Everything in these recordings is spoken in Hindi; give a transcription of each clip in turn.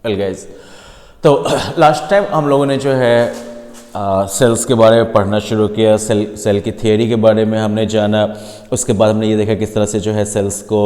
वेल गाइस, तो लास्ट टाइम हम लोगों ने जो है सेल्स के बारे में पढ़ना शुरू किया, सेल की थियोरी के बारे में हमने जाना। उसके बाद हमने ये देखा किस तरह से जो है सेल्स को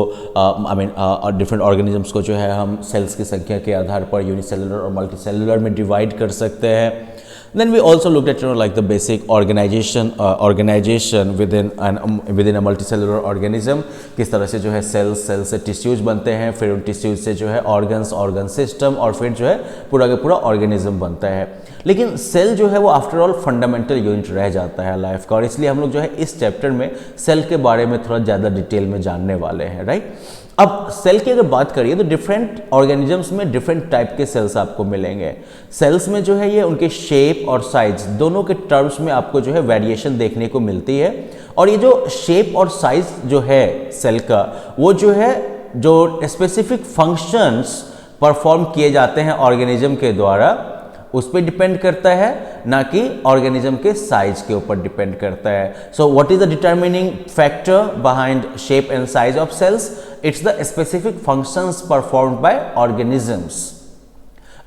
डिफरेंट ऑर्गेनिजम्स को जो है हम सेल्स की संख्या के आधार पर यूनिसेलुलर और मल्टीसेलुलर में डिवाइड कर सकते हैं। Then we also looked at like the basic organization within a multicellular organism। किस तरह से जो है सेल से टिश्यूज बनते हैं, फिर उन टिश्यूज से जो है ऑर्गन सिस्टम और फिर जो है पूरा का पूरा ऑर्गेनिज्म बनता है। लेकिन सेल जो है वो आफ्टर ऑल फंडामेंटल यूनिट रह जाता है लाइफ का, और इसलिए हम लोग जो है इस चैप्टर में सेल के बारे में थोड़ा ज़्यादा डिटेल में जानने वाले हैं, राइट। अब सेल की अगर बात करिए तो डिफरेंट ऑर्गेनिजम्स में डिफरेंट टाइप के सेल्स आपको मिलेंगे। सेल्स में जो है ये उनके शेप और साइज दोनों के टर्म्स में आपको जो है वेरिएशन देखने को मिलती है। और ये जो शेप और साइज जो है सेल का, वो जो है जो स्पेसिफिक फंक्शंस परफॉर्म किए जाते हैं ऑर्गेनिज्म के द्वारा उस पर डिपेंड करता है, ना कि ऑर्गेनिज्म के साइज के ऊपर डिपेंड करता है। So what is the determining factor behind shape and size of cells? It's the specific functions performed by organisms.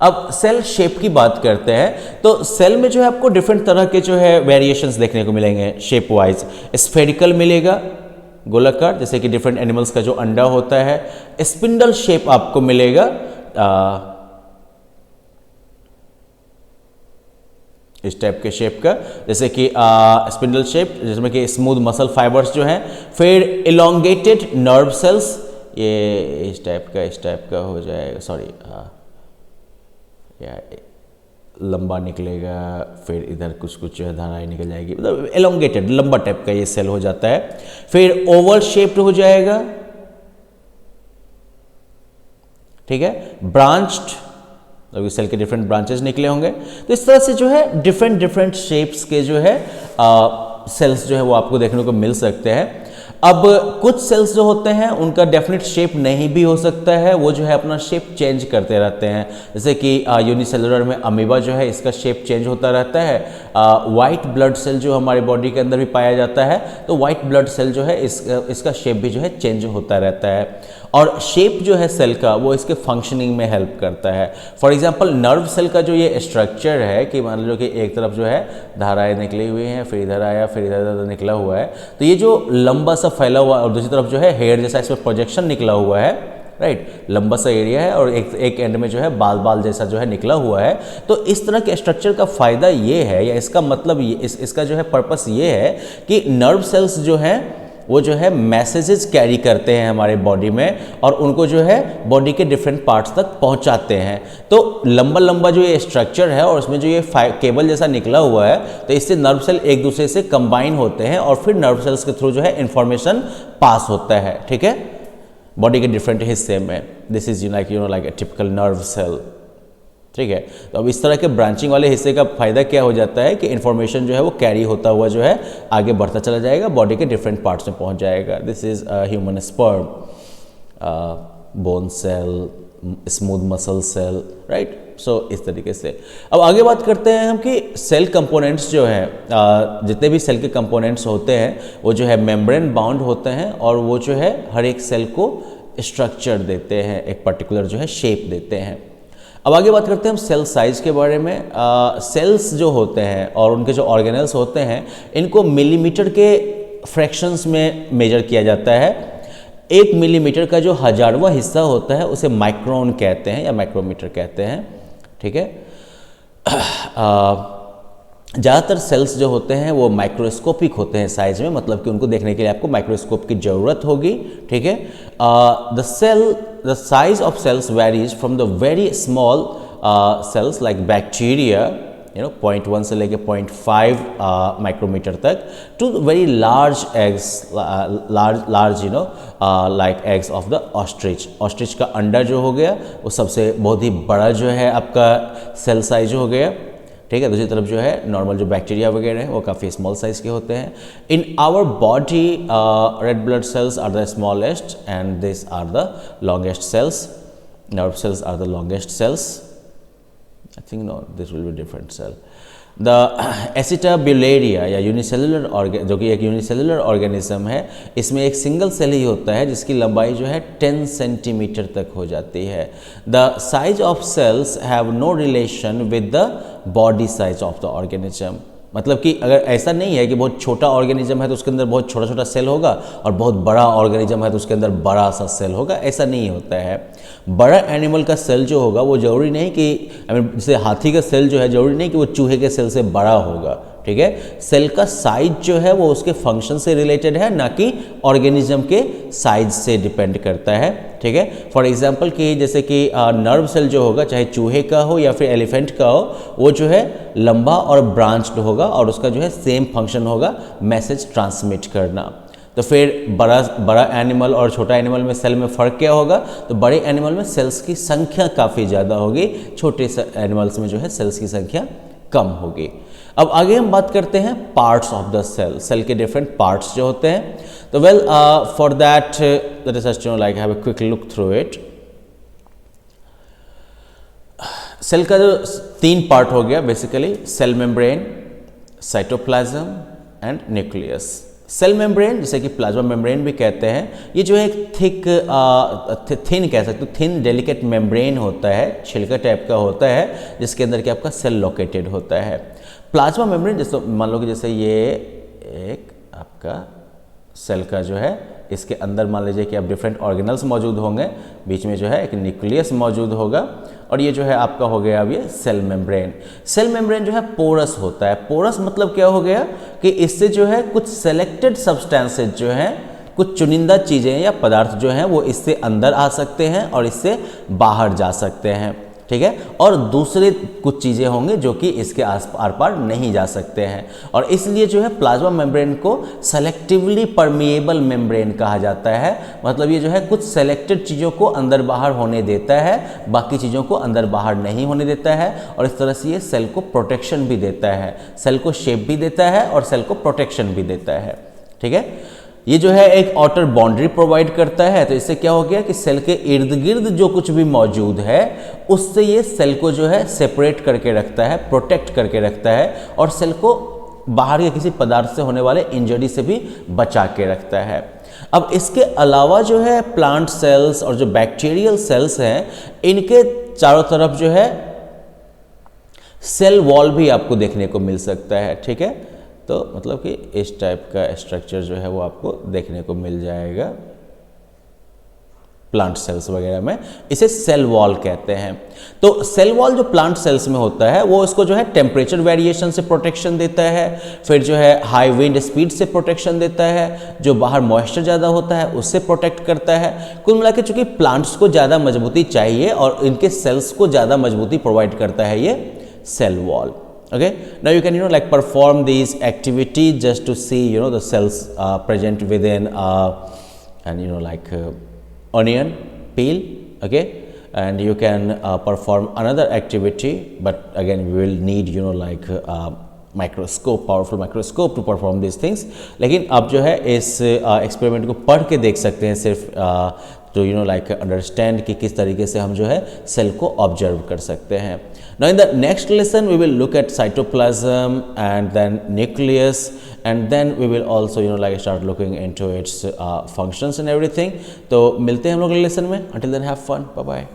अब सेल शेप की बात करते हैं तो सेल में जो है आपको डिफरेंट तरह के जो है वेरिएशंस देखने को मिलेंगे। शेप वाइज स्फेरिकल मिलेगा, गोलाकार, जैसे कि डिफरेंट एनिमल्स का जो अंडा होता है। स्पिंडल शेप आपको मिलेगा, इस टाइप के शेप का, जैसे कि स्पिंडल शेप, जिसमें कि स्मूथ मसल फाइबर्स जो हैं। फिर इलोंगेटेड नर्व सेल्स, ये इस टाइप का हो जाएगा, सॉरी लंबा निकलेगा, फिर इधर कुछ जो है धाराएं निकल जाएगी, मतलब इलोंगेटेड लंबा टाइप का ये सेल हो जाता है। फिर ओवल शेप्ड हो जाएगा, ठीक है। ब्रांच्ड, अभी सेल के डिफरेंट ब्रांचेस निकले होंगे। तो इस तरह से जो है डिफरेंट शेप्स के जो है सेल्स जो है वो आपको देखने को मिल सकते हैं। अब कुछ सेल्स जो होते हैं उनका डेफिनेट शेप नहीं भी हो सकता है, वो जो है अपना शेप चेंज करते रहते हैं। जैसे कि यूनिसेलुलर में अमीबा जो है इसका शेप चेंज होता रहता है। वाइट ब्लड सेल जो हमारे बॉडी के अंदर भी पाया जाता है, तो वाइट ब्लड सेल जो है इसका शेप भी जो है चेंज होता रहता है। और शेप जो है सेल का वो इसके फंक्शनिंग में हेल्प करता है। फॉर एग्जांपल नर्व सेल का जो ये स्ट्रक्चर है कि मान लो कि एक तरफ जो है धाराएं निकली हुई हैं, फिर इधर आया, फिर इधर निकला हुआ है, तो ये जो लंबा सा फैला हुआ और दूसरी तरफ जो है हेयर जैसा इसमें प्रोजेक्शन निकला हुआ है, राइट, लंबा सा एरिया है और एक एंड में जो है बाल जैसा जो है निकला हुआ है। तो इस तरह के स्ट्रक्चर का फायदा ये है, या इसका मतलब ये इसका जो है पर्पस ये है कि नर्व सेल्स जो हैं वो जो है मैसेजेस कैरी करते हैं हमारे बॉडी में और उनको जो है बॉडी के डिफरेंट पार्ट्स तक पहुंचाते हैं। तो लंबा जो ये स्ट्रक्चर है और उसमें जो ये केबल जैसा निकला हुआ है, तो इससे नर्व सेल एक दूसरे से कंबाइन होते हैं और फिर नर्व सेल्स के थ्रू जो है इंफॉर्मेशन पास होता है, ठीक है, बॉडी के डिफरेंट हिस्से में। This is like a typical nerve cell, ठीक है। तो अब इस तरह के ब्रांचिंग वाले हिस्से का फायदा क्या हो जाता है कि इन्फॉर्मेशन जो है वो कैरी होता हुआ जो है आगे बढ़ता चला जाएगा, बॉडी के डिफरेंट पार्ट्स में पहुंच जाएगा। This is human sperm, bone cell, smooth muscle cell, right. So इस तरीके से अब आगे बात करते हैं हम कि सेल कंपोनेंट्स जो हैं, जितने भी सेल के कंपोनेंट्स होते हैं वो जो है मेम्ब्रेन बाउंड होते हैं और वो जो है हर एक सेल को स्ट्रक्चर देते हैं, एक पर्टिकुलर जो है शेप देते हैं। अब आगे बात करते हैं हम सेल साइज के बारे में। सेल्स जो होते हैं और उनके जो ऑर्गेनल्स होते हैं इनको मिलीमीटर के फ्रैक्शंस में मेजर किया जाता है। 1 मिलीमीटर का जो 1000वां हिस्सा होता है उसे माइक्रोन कहते हैं या माइक्रोमीटर कहते हैं, ठीक है। ज़्यादातर सेल्स जो होते हैं वो माइक्रोस्कोपिक होते हैं साइज में, मतलब कि उनको देखने के लिए आपको माइक्रोस्कोप की ज़रूरत होगी, ठीक है। The size of cells varies from the very small cells like bacteria, 0.1 से लेके 0.5 माइक्रोमीटर तक, to very large eggs, large like eggs of the ostrich. Ostrich का अंडा जो हो गया वो सबसे बहुत ही बड़ा जो है आपका सेल साइज हो गया, ठीक है। दूसरी तरफ जो है नॉर्मल जो बैक्टीरिया वगैरह है वो काफ़ी स्मॉल साइज के होते हैं। In our body red blood cells are the smallest and this are the longest cells. Nerve cells are the longest cells, I think no, this will be different cell. The Acetabularia या यूनिसेलुलर जो कि एक यूनिसेलुलर ऑर्गेनिज्म है, इसमें एक सिंगल सेल ही होता है जिसकी लंबाई जो है 10 सेंटीमीटर तक हो जाती है। The size of cells have no relation with the body size of the organism. मतलब कि अगर ऐसा नहीं है कि बहुत छोटा ऑर्गेनिज्म है तो उसके अंदर बहुत छोटा छोटा सेल होगा और बहुत बड़ा ऑर्गेनिज्म है तो उसके अंदर बड़ा सा सेल होगा, ऐसा नहीं होता है। बड़ा एनिमल का सेल जो होगा वो जरूरी नहीं कि जैसे हाथी का सेल जो है जरूरी नहीं कि वो चूहे के सेल से बड़ा होगा, ठीक है। सेल का साइज जो है वो उसके फंक्शन से रिलेटेड है, ना कि ऑर्गेनिज्म के साइज से डिपेंड करता है, ठीक है। फॉर एग्जांपल कि जैसे कि नर्व सेल जो होगा चाहे चूहे का हो या फिर एलिफेंट का हो, वो जो है लंबा और ब्रांच्ड होगा और उसका जो है सेम फंक्शन होगा मैसेज ट्रांसमिट करना। तो फिर बड़ा एनिमल और छोटा एनिमल में सेल में फ़र्क क्या होगा? तो बड़े एनिमल में सेल्स की संख्या काफ़ी ज़्यादा होगी, छोटे एनिमल्स में जो है सेल्स की संख्या कम होगी। अब आगे हम बात करते हैं parts of the cell, cell के डिफरेंट पार्ट्स जो होते हैं। तो well for that let us just like have a quick look through it. Cell का जो 3 पार्ट हो गया basically, cell membrane, cytoplasm and nucleus. Cell membrane जिसे कि प्लाज्मा मेम्ब्रेन भी कहते हैं, ये जो है एक थिन कह सकते हो, थिन डेलिकेट मेम्ब्रेन होता है, छिलका टाइप का होता है जिसके अंदर कि आपका सेल लोकेटेड होता है। प्लाज्मा मेम्ब्रेन जैसे मान लो कि जैसे ये एक आपका सेल का जो है, इसके अंदर मान लीजिए कि आप डिफरेंट ऑर्गेनल्स मौजूद होंगे, बीच में जो है एक न्यूक्लियस मौजूद होगा और ये जो है आपका हो गया अब ये सेल मेम्ब्रेन। सेल मेम्ब्रेन जो है पोरस होता है। पोरस मतलब क्या हो गया कि इससे जो है कुछ सेलेक्टेड सब्सटेंसेज जो हैं, कुछ चुनिंदा चीज़ें या पदार्थ जो हैं वो इससे अंदर आ सकते हैं और इससे बाहर जा सकते हैं, ठीक है। और दूसरे कुछ चीज़ें होंगे जो कि इसके आर पार नहीं जा सकते हैं, और इसलिए जो है प्लाज्मा मेम्ब्रेन को सेलेक्टिवली परमिएबल मेम्ब्रेन कहा जाता है। मतलब ये जो है कुछ सेलेक्टेड चीज़ों को अंदर बाहर होने देता है, बाकी चीज़ों को अंदर बाहर नहीं होने देता है, और इस तरह से ये सेल को प्रोटेक्शन भी देता है, सेल को शेप भी देता है और सेल को प्रोटेक्शन भी देता है, ठीक है। ये जो है एक आउटर बाउंड्री प्रोवाइड करता है, तो इससे क्या हो गया कि सेल के इर्द गिर्द जो कुछ भी मौजूद है उससे ये सेल को जो है सेपरेट करके रखता है, प्रोटेक्ट करके रखता है, और सेल को बाहर के किसी पदार्थ से होने वाले इंजरी से भी बचा के रखता है। अब इसके अलावा जो है प्लांट सेल्स और जो बैक्टीरियल सेल्स हैं, इनके चारों तरफ जो है सेल वॉल भी आपको देखने को मिल सकता है, ठीक है। तो मतलब कि इस टाइप का स्ट्रक्चर जो है वो आपको देखने को मिल जाएगा प्लांट सेल्स वगैरह में, इसे सेल वॉल कहते हैं। तो सेल वॉल जो प्लांट सेल्स में होता है वो इसको जो है टेम्परेचर वेरिएशन से प्रोटेक्शन देता है, फिर जो है हाई विंड स्पीड से प्रोटेक्शन देता है, जो बाहर मॉइस्चर ज़्यादा होता है उससे प्रोटेक्ट करता है। कुल मिला के चूँकि प्लांट्स को ज़्यादा मजबूती चाहिए और इनके सेल्स को ज़्यादा मजबूती प्रोवाइड करता है ये cell wall. Okay, now you can like perform these activities just to see the cells present within and like onion peel, okay, and you can perform another activity, but again we will need like microscope, powerful microscope to perform this things. लेकिन आप जो है इस एक्सपेरिमेंट को पढ़ के देख सकते हैं सिर्फ टू लाइक अंडरस्टैंड कि किस तरीके से हम जो है सेल को ऑब्जर्व कर सकते हैं। Now in the next lesson we will look at cytoplasm and then nucleus, and then we will also like start looking into its functions and everything. तो मिलते हैं हम लोग अगले लेसन में। Until then have fun, bye bye.